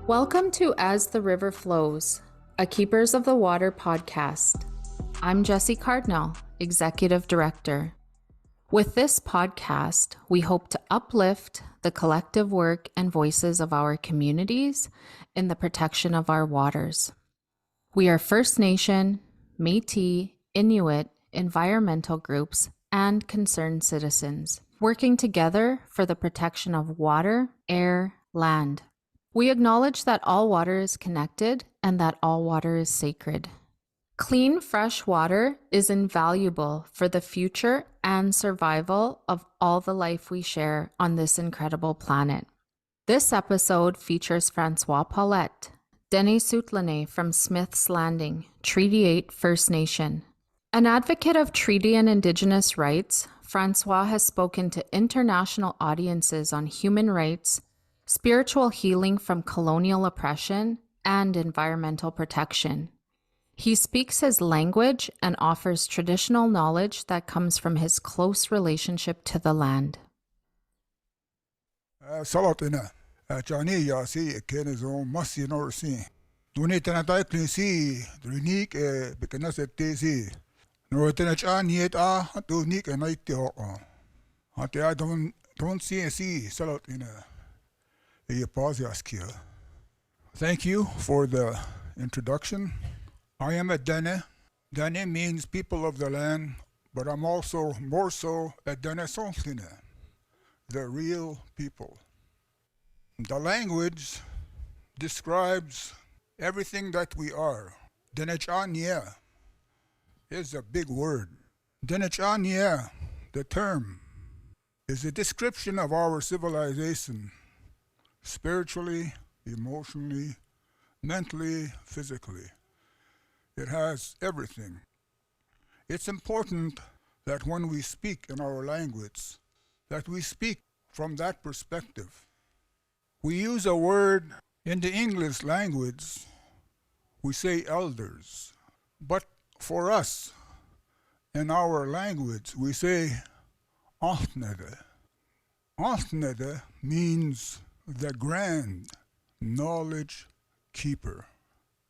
Welcome to As the River Flows, a Keepers of the Water podcast. I'm Jessie Cardinal, Executive Director. With this podcast, we hope to uplift the collective work and voices of our communities in the protection of our waters. We are First Nation, Métis, Inuit, environmental groups, and concerned citizens, working together for the protection of water, air, land. We acknowledge that all water is connected and that all water is sacred. Clean, fresh water is invaluable for the future and survival of all the life we share on this incredible planet. This episode features François Paulette, Denesuline from Smith's Landing, Treaty 8 First Nation. An advocate of treaty and Indigenous rights, François has spoken to international audiences on human rights, spiritual healing from colonial oppression, and environmental protection. He speaks his language and offers traditional knowledge that comes from his close relationship to the land. Salatina, Johnny Yasi, Kenzo, Massi Norsi. Dunitana Taklisi, Drunik, Bekanaseti, Nortenach yet Dunik and Night. I don't see Salatina. Thank you for the introduction. I am a Dene. Dene means people of the land, but I'm also more so a Denesuline, the real people. The language describes everything that we are. Denechania is a big word. Denechania, the term, is a description of our civilization. Spiritually, emotionally, mentally, physically. It has everything. It's important that when we speak in our language, that we speak from that perspective. We use a word in the English language, we say elders. But for us, in our language, we say altnede. Altnede means the grand knowledge keeper.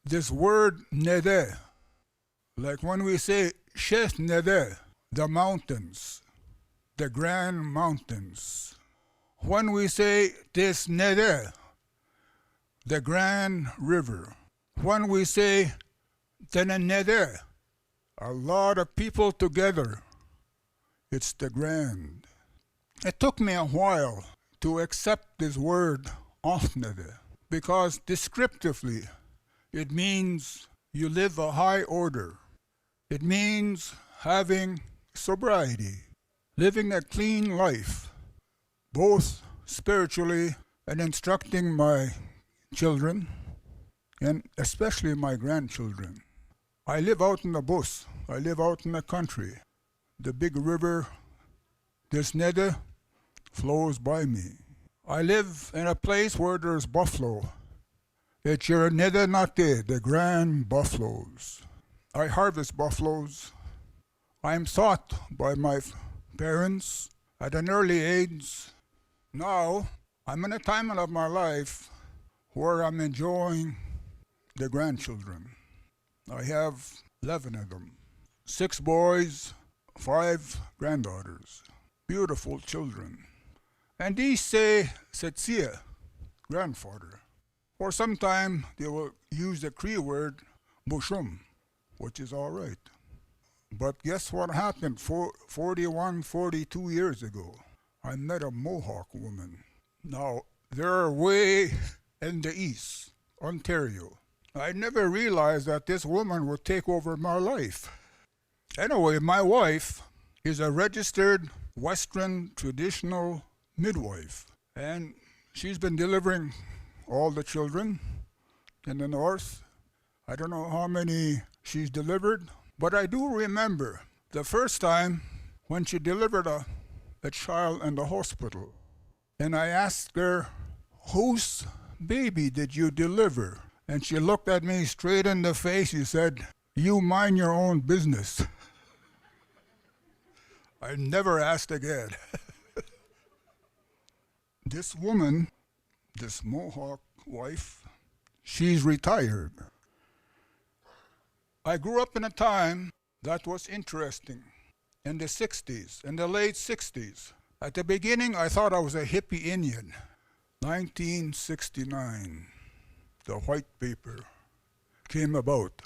This word nede, like when we say shes nede, the mountains, the grand mountains. When we say this nede, the grand river. When we say Dene nede, a lot of people together, it's the grand. It took me a while to accept this word altnede, because descriptively it means you live a high order. It means having sobriety, living a clean life, both spiritually and instructing my children, and especially my grandchildren. I live out in the bush. I live out in the country. The big river, this Nede, flows by me. I live in a place where there's buffalo. It's your Nede Nate, the grand buffaloes. I harvest buffaloes. I am taught by my parents at an early age. Now, I'm in a time of my life where I'm enjoying the grandchildren. I have 11 of them. 6 boys, 5 granddaughters. Beautiful children. And these say Setsia, grandfather. Or sometime they will use the Cree word Bushum, which is all right. But guess what happened 41, 42 years ago? I met a Mohawk woman. Now, they're way in the east, Ontario. I never realized that this woman would take over my life. Anyway, my wife is a registered Western traditional midwife, and she's been delivering all the children in the north. I don't know how many she's delivered, but I do remember the first time when she delivered a child in the hospital, and I asked her, "Whose baby did you deliver?" And she looked at me straight in the face. She said, "You mind your own business." I never asked again. This woman, this Mohawk wife, She's retired. I grew up in a time that was interesting, in the 60s, in the late 60s. At the beginning, I thought I was a hippie Indian. 1969, the white paper came about.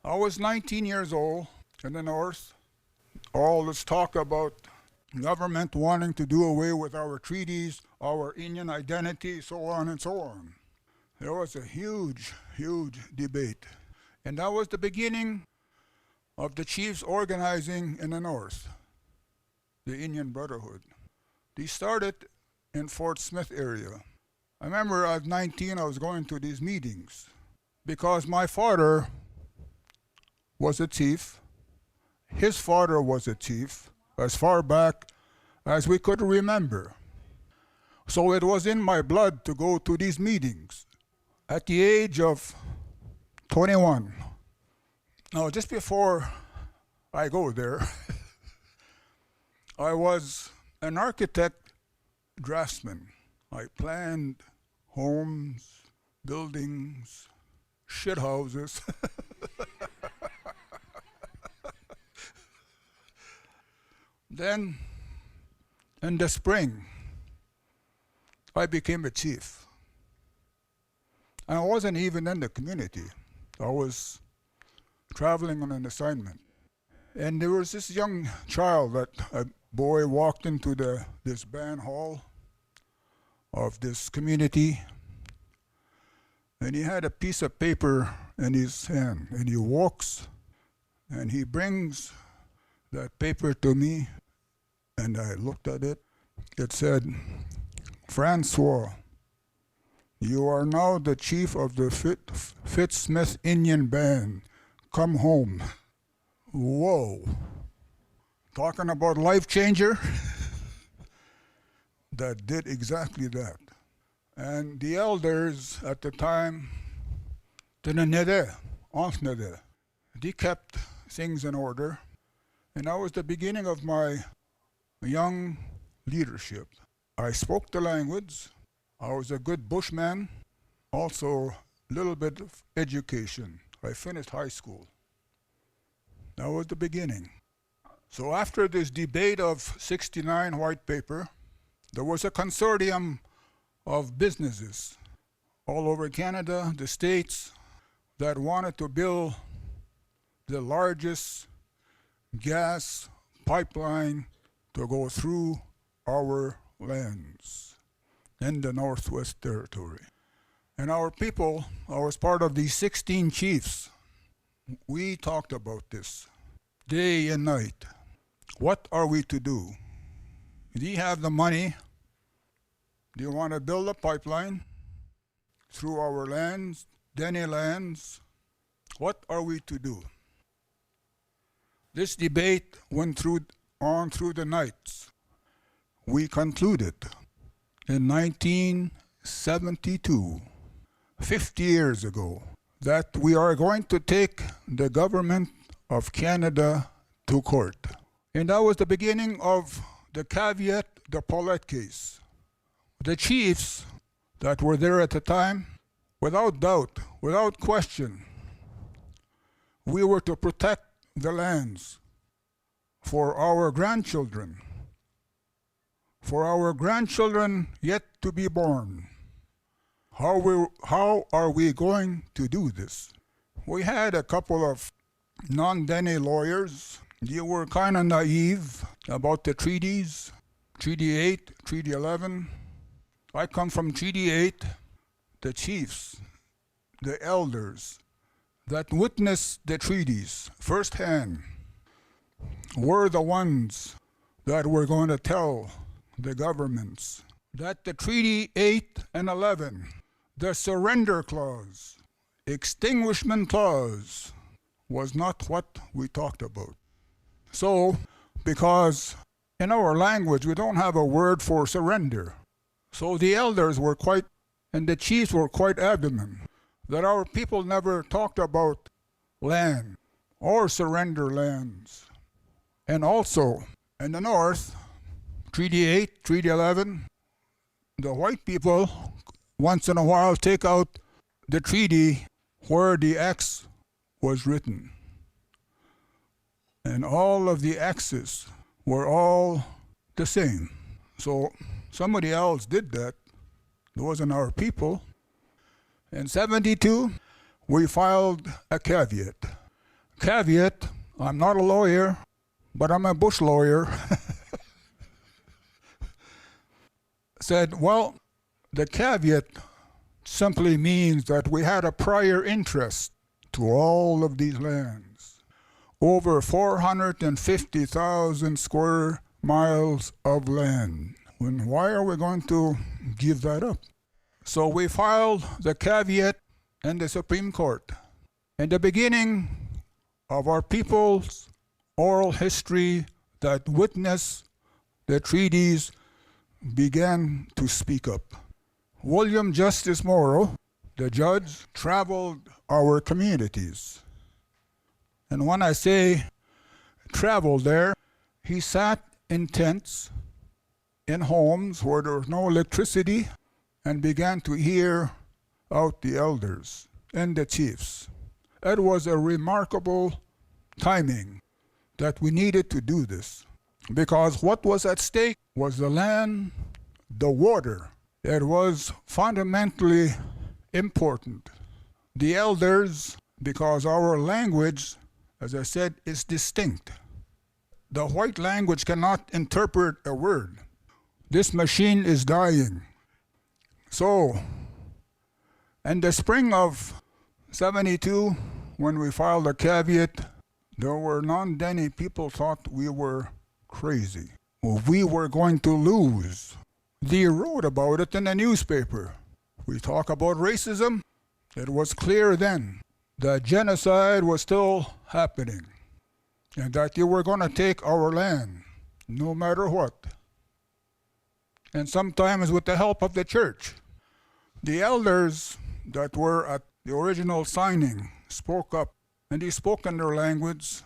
I was 19 years old in the North. All this talk about government wanting to do away with our treaties, our Indian identity, so on and so on. There was a huge, huge debate. And that was the beginning of the chiefs organizing in the North, the Indian Brotherhood. They started in Fort Smith area. I remember at 19 I was going to these meetings because my father was a chief. His father was a chief as far back as we could remember. So it was in my blood to go to these meetings. At the age of 21, now just before I go there, I was an architect draftsman. I planned homes, buildings, shit houses. Then, in the spring, I became a chief. I wasn't even in the community. I was traveling on an assignment. And there was this young child, that a boy walked into this band hall of this community, and he had a piece of paper in his hand, and he walks, and he brings that paper to me, and I looked at it. It said, "François, you are now the chief of the Fitz-Smith Indian Band. Come home." Whoa. Talking about life changer? That did exactly that. And the elders at the time, Dene, they kept things in order. And that was the beginning of my young leadership. I spoke the language. I was a good bushman, also a little bit of education. I finished high school. That was the beginning. So after this debate of 69 white paper, there was a consortium of businesses all over Canada, the States, that wanted to build the largest gas pipeline to go through our lands in the Northwest Territory. And our people, I was part of these 16 chiefs. We talked about this day and night. What are we to do? Do you have the money? Do you want to build a pipeline through our lands, Dene lands? What are we to do? This debate went on through the nights. We concluded in 1972, 50 years ago, that we are going to take the government of Canada to court. And that was the beginning of the caveat, the Paulette case. The chiefs that were there at the time, without doubt, without question, we were to protect the lands for our grandchildren yet to be born. How are we going to do this? We had a couple of non-Dene lawyers. They were kind of naive about the treaties, Treaty 8, Treaty 11. I come from Treaty 8. The chiefs, the elders that witnessed the treaties firsthand were the ones that were going to tell the governments that the Treaty 8 and 11, the surrender clause, extinguishment clause, was not what we talked about. So, because in our language we don't have a word for surrender, so the elders were and the chiefs were quite adamant that our people never talked about land or surrender lands. And also, in the North, Treaty 8, Treaty 11, the white people once in a while take out the treaty where the X was written. And all of the X's were all the same. So somebody else did that. It wasn't our people. In 72, we filed a caveat. Caveat, I'm not a lawyer, but I'm a bush lawyer. Said, well, the caveat simply means that we had a prior interest to all of these lands. Over 450,000 square miles of land. Why are we going to give that up? So we filed the caveat in the Supreme Court. In the beginning of our people's oral history that witnessed the treaties began to speak up. William Justice Morrow, the judge, traveled our communities. And when I say traveled there, he sat in tents, in homes where there was no electricity, and began to hear out the elders and the chiefs. It was a remarkable timing that we needed to do this, because what was at stake was the land, the water. It was fundamentally important. The elders, because our language, as I said, is distinct. The white language cannot interpret a word. This machine is dying. So, in the spring of 72, when we filed a caveat, there were non-Dene people thought we were crazy. We were going to lose. They wrote about it in the newspaper. We talk about racism. It was clear then that genocide was still happening and that they were going to take our land, no matter what. And sometimes with the help of the church. The elders that were at the original signing spoke up, and they spoke in their language.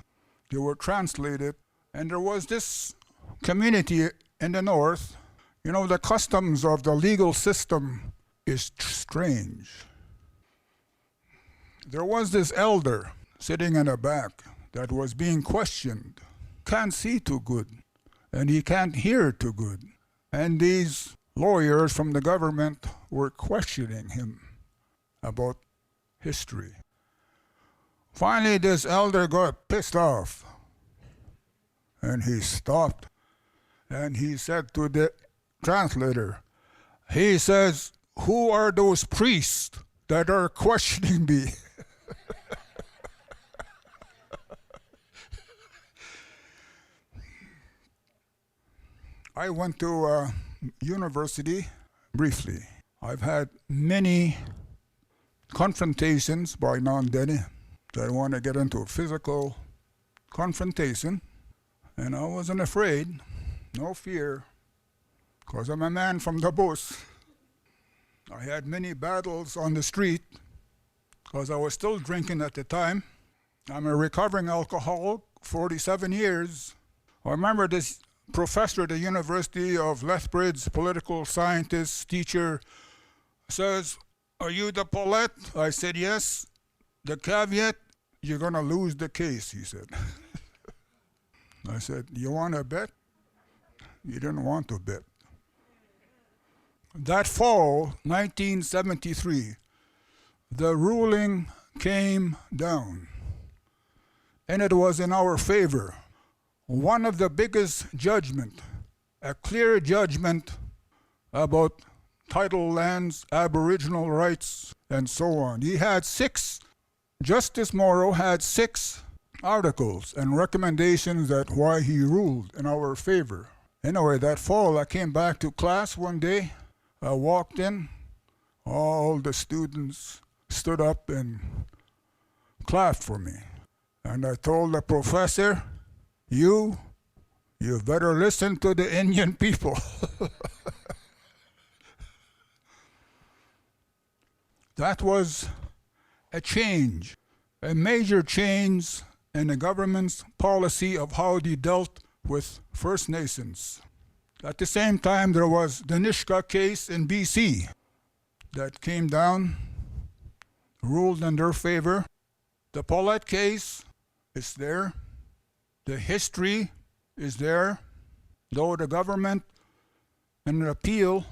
They were translated, and there was this community in the north. You know, the customs of the legal system is strange. There was this elder sitting in the back that was being questioned. Can't see too good, and he can't hear too good. And these lawyers from the government were questioning him about history. Finally, this elder got pissed off, and he stopped, and he said to the translator, he says, "Who are those priests that are questioning me?" I went to university briefly. I've had many confrontations by non-Dene that want to get into a physical confrontation, and I wasn't afraid, no fear, because I'm a man from the bush. I had many battles on the street because I was still drinking at the time. I'm a recovering alcoholic, 47 years. I remember this professor at the University of Lethbridge, political scientist, teacher, says, "Are you the Paulette?" I said, "Yes." "The caveat, you're going to lose the case," he said. I said, "You want to bet?" He didn't want to bet. That fall, 1973, the ruling came down, and it was in our favor. One of the biggest judgment, a clear judgment about title lands, aboriginal rights, and so on. He had Justice Morrow had 6 articles and recommendations that why he ruled in our favor. Anyway, that fall I came back to class one day. I walked in, all the students stood up and clapped for me. And I told the professor, you better listen to the Indian people. That was a change, a major change in the government's policy of how they dealt with First Nations. At the same time, there was the Nishka case in BC that came down, ruled in their favor. The Paulette case is there. The history is there. Though the government, in an appeal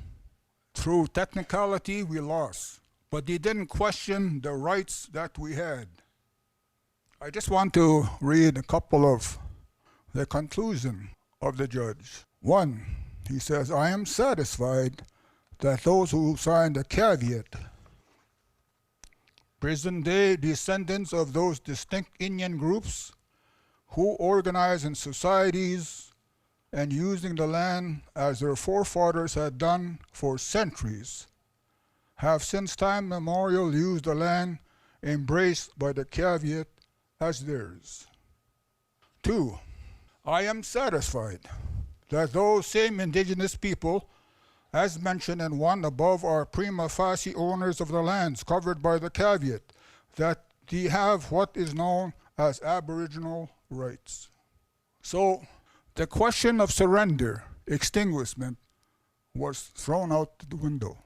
through technicality, we lost. But they didn't question the rights that we had. I just want to read a couple of the conclusion of the judge. One, he says, I am satisfied that those who signed the caveat, present-day descendants of those distinct Indian groups who organize in societies and using the land as their forefathers had done for centuries, have since time memorial used the land embraced by the caveat as theirs. 2. I am satisfied that those same indigenous people, as mentioned in 1 above, are prima facie owners of the lands covered by the caveat, that they have what is known as aboriginal rights. So the question of surrender, extinguishment, was thrown out the window.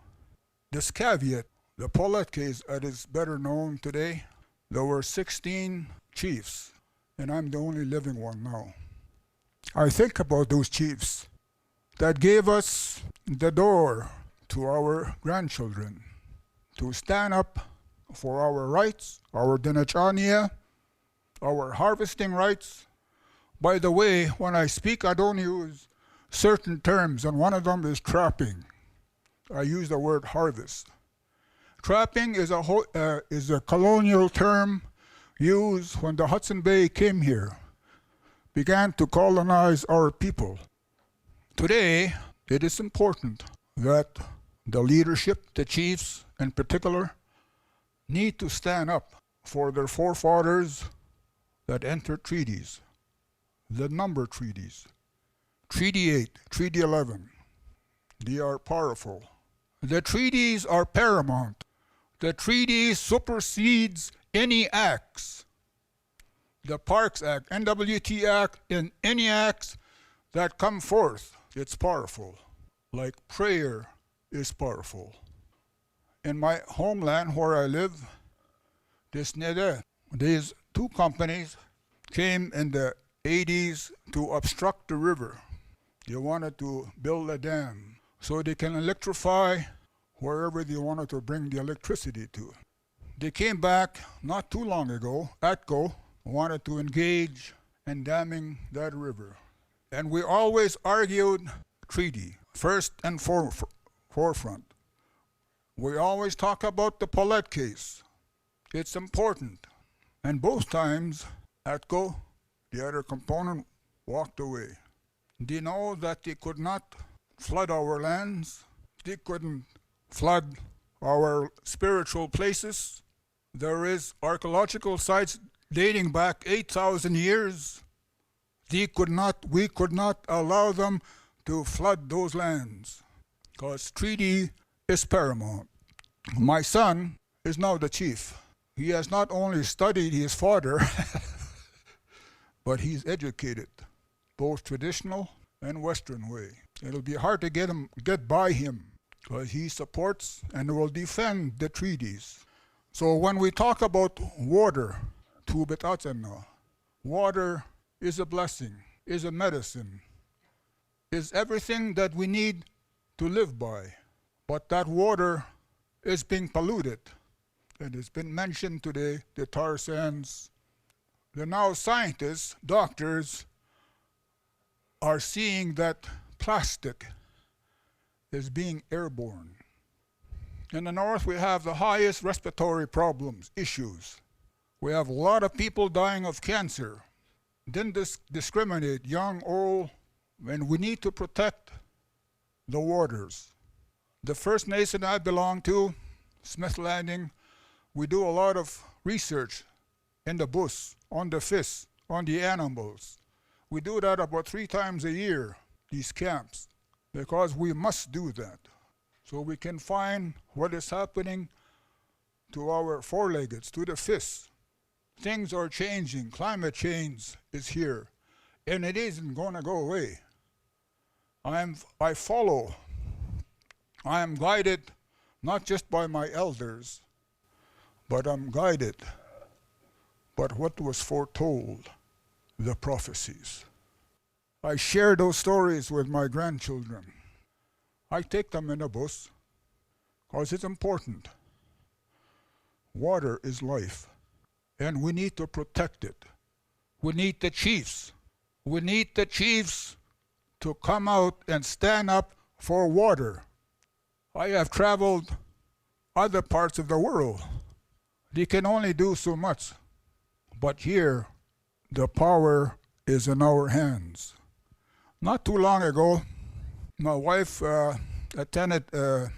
This caveat, the Paulette case, that is better known today, there were 16 chiefs, and I'm the only living one now. I think about those chiefs that gave us the door to our grandchildren to stand up for our rights, our Denesuline, our harvesting rights. By the way, when I speak, I don't use certain terms, and one of them is trapping. I use the word harvest. Trapping is a colonial term used when the Hudson Bay came here, began to colonize our people. Today, it is important that the leadership, the chiefs in particular, need to stand up for their forefathers that entered treaties, the number treaties. Treaty 8, Treaty 11, they are powerful. The treaties are paramount. The treaty supersedes any acts. The Parks Act, NWT Act, and any acts that come forth, it's powerful. Like prayer is powerful. In my homeland where I live, these two companies came in the 80s to obstruct the river. They wanted to build a dam so they can electrify wherever they wanted to bring the electricity to. They came back not too long ago, ATCO wanted to engage in damming that river. And we always argued treaty, first and forefront. We always talk about the Paulette case. It's important. And both times, ATCO, the other component, walked away. They know that they could not flood our lands. They couldn't flood our spiritual places. There is archaeological sites dating back 8,000 years. We could not allow them to flood those lands because treaty is paramount. My son is now the chief. He has not only studied his father, but he's educated, both traditional and Western way. It'll be hard to get by him because he supports and will defend the treaties. So when we talk about water, water is a blessing, is a medicine, is everything that we need to live by. But that water is being polluted. And it's been mentioned today, the tar sands. The now scientists, doctors, are seeing that plastic is being airborne. In the north, we have the highest respiratory problems, issues. We have a lot of people dying of cancer. Didn't discriminate, young, old, and we need to protect the waters. The First Nation I belong to, Smith Landing, we do a lot of research in the bush, on the fish, on the animals. We do that about 3 times a year, these camps, because we must do that. So we can find what is happening to our four-leggeds, to the fish. Things are changing. Climate change is here, and it isn't going to go away. I am guided not just by my elders, but I'm guided by what was foretold, the prophecies. I share those stories with my grandchildren. I take them in a bus because it's important. Water is life, and we need to protect it. We need the chiefs. We need the chiefs to come out and stand up for water. I have traveled other parts of the world. They can only do so much. But here, the power is in our hands. Not too long ago, my wife attended a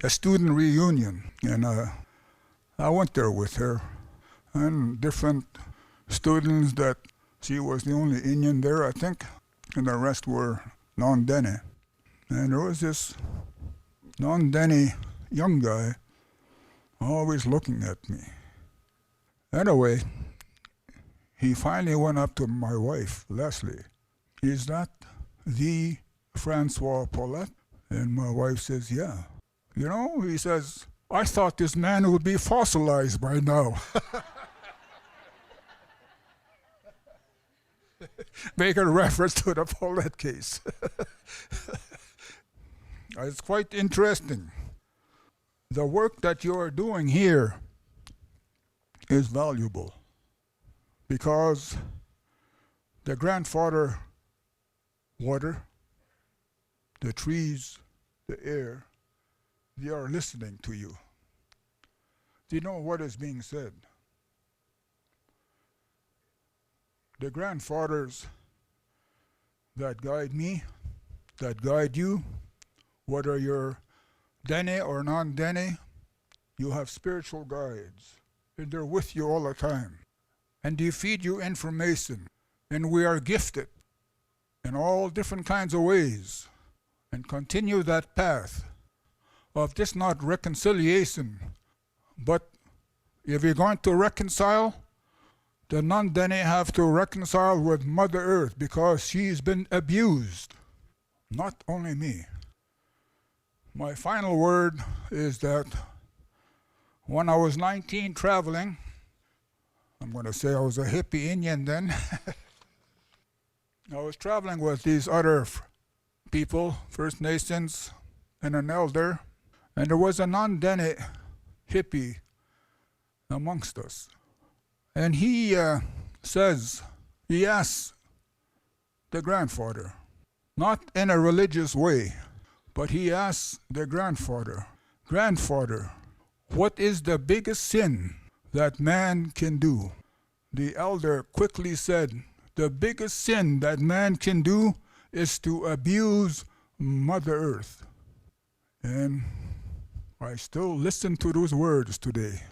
student reunion, and I went there with her, and different students that she was the only Indian there, I think, and the rest were non-Dene. And there was this non-Dene young guy always looking at me. Anyway, he finally went up to my wife, Leslie. Is that the François Paulette? And my wife says, yeah. You know, he says, I thought this man would be fossilized by now. Make a reference to the Paulette case. It's quite interesting. The work that you are doing here is valuable because the grandfather water, the trees, the air, they are listening to you. They know what is being said. The grandfathers that guide me, that guide you, whether you're Dene or non-Dene, you have spiritual guides, and they're with you all the time. And they feed you information, and we are gifted in all different kinds of ways, and continue that path of just not reconciliation, but if you're going to reconcile, the non-Dene have to reconcile with Mother Earth because she's been abused, not only me. My final word is that when I was 19 traveling, I'm going to say I was a hippie Indian then, I was traveling with these other people, First Nations, and an elder, and there was a non-Dene hippie amongst us. And he he asks the grandfather, not in a religious way, but he asks the grandfather, Grandfather, what is the biggest sin that man can do? The elder quickly said, the biggest sin that man can do is to abuse Mother Earth. And I still listen to those words today.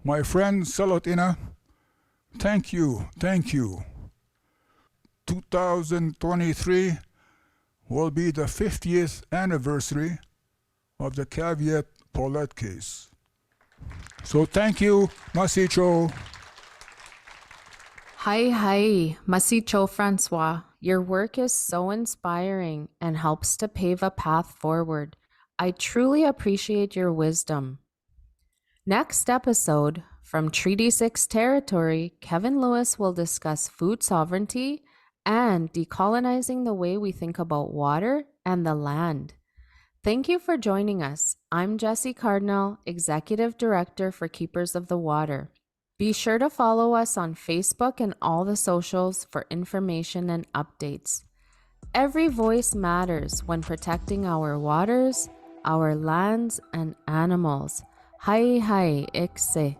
My friend Salotina, thank you. 2023 will be the 50th anniversary of the Caveat Paulette case. So thank you, Masicho. Hi, Masicho François. Your work is so inspiring and helps to pave a path forward. I truly appreciate your wisdom. Next episode, from Treaty 6 territory, Kevin Lewis will discuss food sovereignty and decolonizing the way we think about water and the land. Thank you for joining us. I'm Jessie Cardinal, Executive Director for Keepers of the Water. Be sure to follow us on Facebook and all the socials for information and updates. Every voice matters when protecting our waters, our lands, and animals. Hai, ikse.